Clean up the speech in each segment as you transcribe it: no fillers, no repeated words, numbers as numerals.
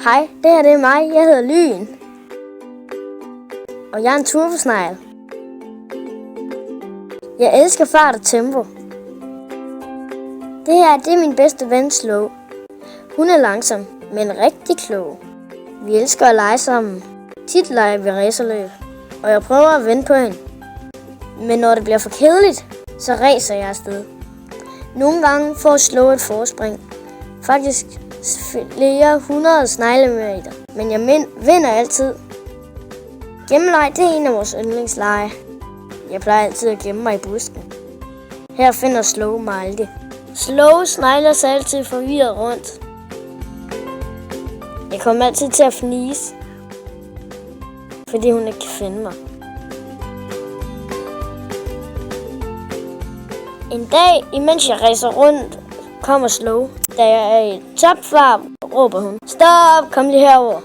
Hej, det her det er mig. Jeg hedder Lyn. Og jeg er en turbosnegl. Jeg elsker fart og tempo. Det her det er min bedste ven Slow. Hun er langsom, men rigtig klog. Vi elsker at lege sammen. Tit leger vi racerløb, og jeg prøver at vinde på hende. Men når det bliver for kedeligt, så racer jeg afsted. Nogle gange får Slow et forspring. Faktisk flere 100 sneglemeter, men jeg vinder altid. Gemmeleg, det er en af vores yndlingslege. Jeg plejer altid at gemme mig i busken. Her finder Slow mig aldrig. Slow snegler sig altid forvirret rundt. Jeg kommer altid til at fnise, fordi hun ikke kan finde mig. En dag, imens jeg racer rundt, kommer Slow. Da jeg er i topfart, råber hun: "Stop, kom lige herover."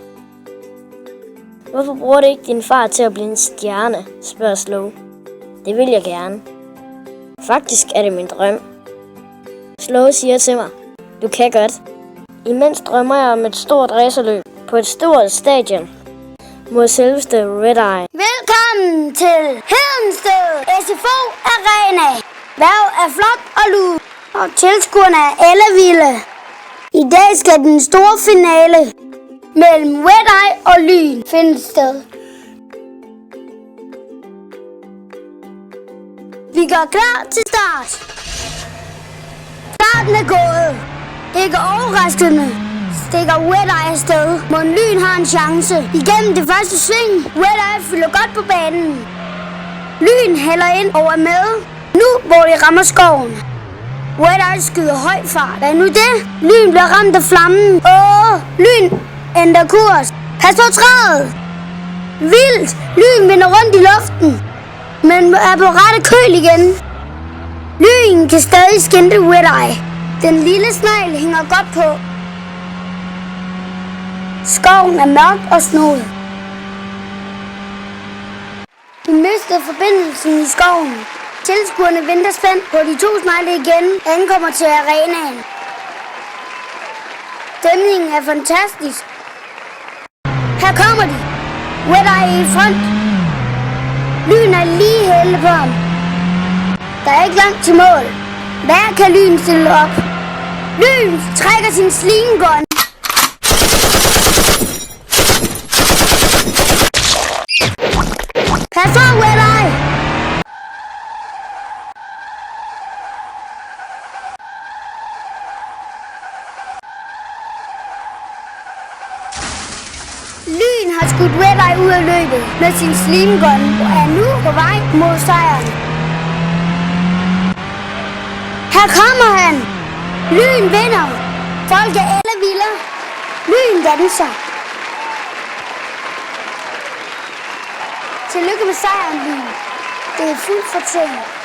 "Hvorfor bruger du ikke din far til at blive en stjerne?" spørger Slow. "Det vil jeg gerne. Faktisk er det min drøm." Slow siger til mig: "Du kan godt." Imens drømmer jeg om et stort racerløb på et stort stadion mod selveste Red Eye. Velkommen til Hedensted SFO Arena. Værv er flot og lue, og tilskuerne er ellevilde. I dag skal den store finale mellem Red Eye og Lyn finde sted. Vi går klar til start. Starten er gået. Ikke overraskende stikker Red Eye afsted, men Lyn har en chance. Igennem det første sving, Red Eye fylder godt på banen. Lyn hælder ind og er med. Nu hvor de rammer skoven. Red Eye skyder høj fart. Hvad er nu det? Lyn bliver ramt af flammen. Lyn ændrer kurs. Pas på træet. Vildt. Lyn vender rundt i luften, men er på rette køl igen. Lyn kan stadig skinte Red Eye. Den lille snegl hænger godt på. Skoven er mørk og snoet. De mistede forbindelsen i skoven. Tilskuerne venter spændt på de to snegle igen ankommer til arenaen. Stemningen er fantastisk. Her kommer de. Red Eye i front. Lyn er lige hælde på ham. Der er ikke langt til mål. Hvad kan Lyn stille op? Lyn trækker sin slingegun. Pas på, Red Eye! Lyn har skudt Red Eye ud af løbet med sin slimgun og er nu på vej mod sejren. Her kommer han! Lyn vinder! Folk er ellevilde. Lyn danser. Tillykke med sejren, Lyn. Det er fuldt fortjent.